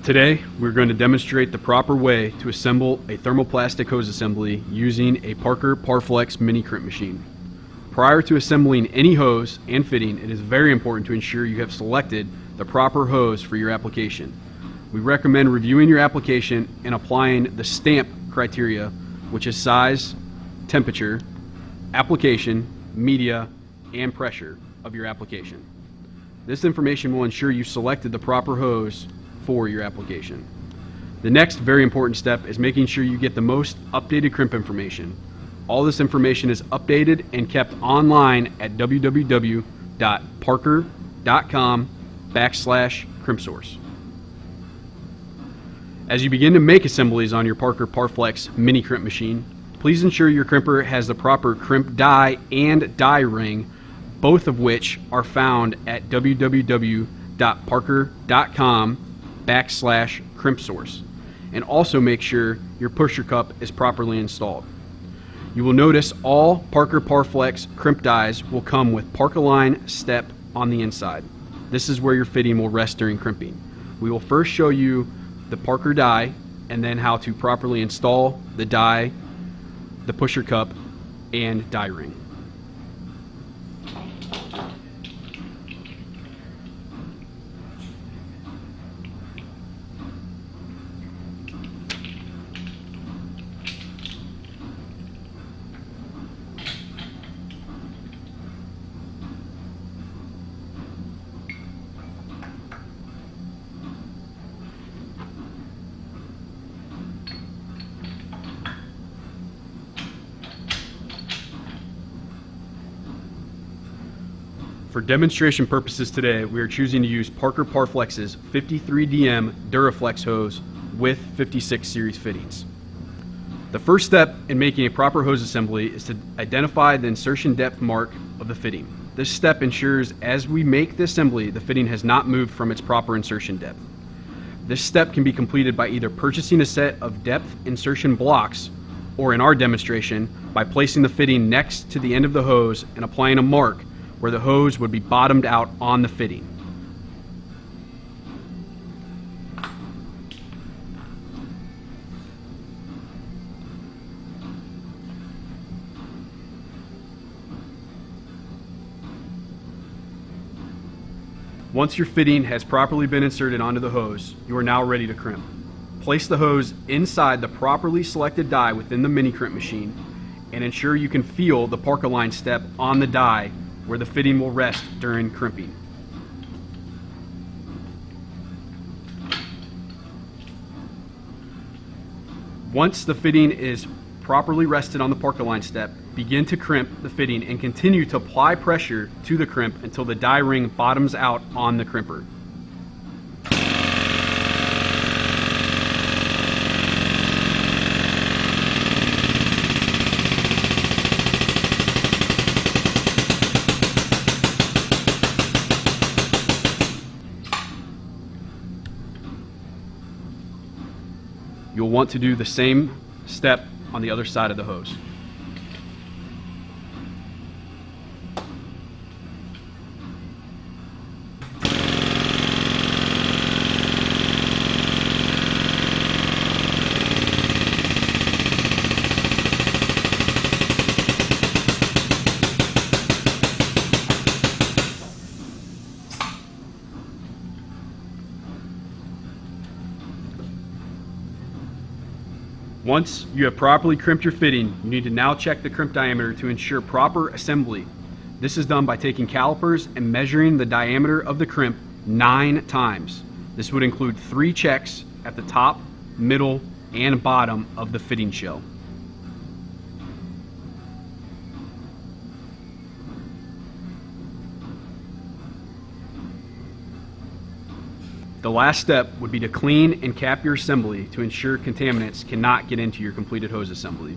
Today, we're going to demonstrate the proper way to assemble a thermoplastic hose assembly using a Parker Parflex mini crimp machine. Prior to assembling any hose and fitting, it is very important to ensure you have selected the proper hose for your application. We recommend reviewing your application and applying the stamp criteria, which is size, temperature, application, media, and pressure of your application. This information will ensure you selected the proper hose for your application. The next very important step is making sure you get the most updated crimp information. All this information is updated and kept online at www.parker.com/crimpsource. As you begin to make assemblies on your Parker Parflex mini crimp machine, please ensure your crimper has the proper crimp die and die ring, both of which are found at www.parker.com/crimpsource, and also make sure your pusher cup is properly installed. You will notice all Parker Parflex crimp dies will come with Park-Align step on the inside. This is where your fitting will rest during crimping. We will first show you the Parker die and then how to properly install the die, the pusher cup, and die ring. For demonstration purposes today, we are choosing to use Parker Parflex's 53DM Duraflex hose with 56 series fittings. The first step in making a proper hose assembly is to identify the insertion depth mark of the fitting. This step ensures as we make the assembly, the fitting has not moved from its proper insertion depth. This step can be completed by either purchasing a set of depth insertion blocks, or in our demonstration, by placing the fitting next to the end of the hose and applying a mark where the hose would be bottomed out on the fitting. Once your fitting has properly been inserted onto the hose, you are now ready to crimp. Place the hose inside the properly selected die within the mini crimp machine and ensure you can feel the Park-Align step on the die where the fitting will rest during crimping. Once the fitting is properly rested on the Park-Align step, begin to crimp the fitting and continue to apply pressure to the crimp until the die ring bottoms out on the crimper. You'll want to do the same step on the other side of the hose. Once you have properly crimped your fitting, you need to now check the crimp diameter to ensure proper assembly. This is done by taking calipers and measuring the diameter of the crimp 9 times. This would include 3 checks at the top, middle, and bottom of the fitting shell. The last step would be to clean and cap your assembly to ensure contaminants cannot get into your completed hose assembly.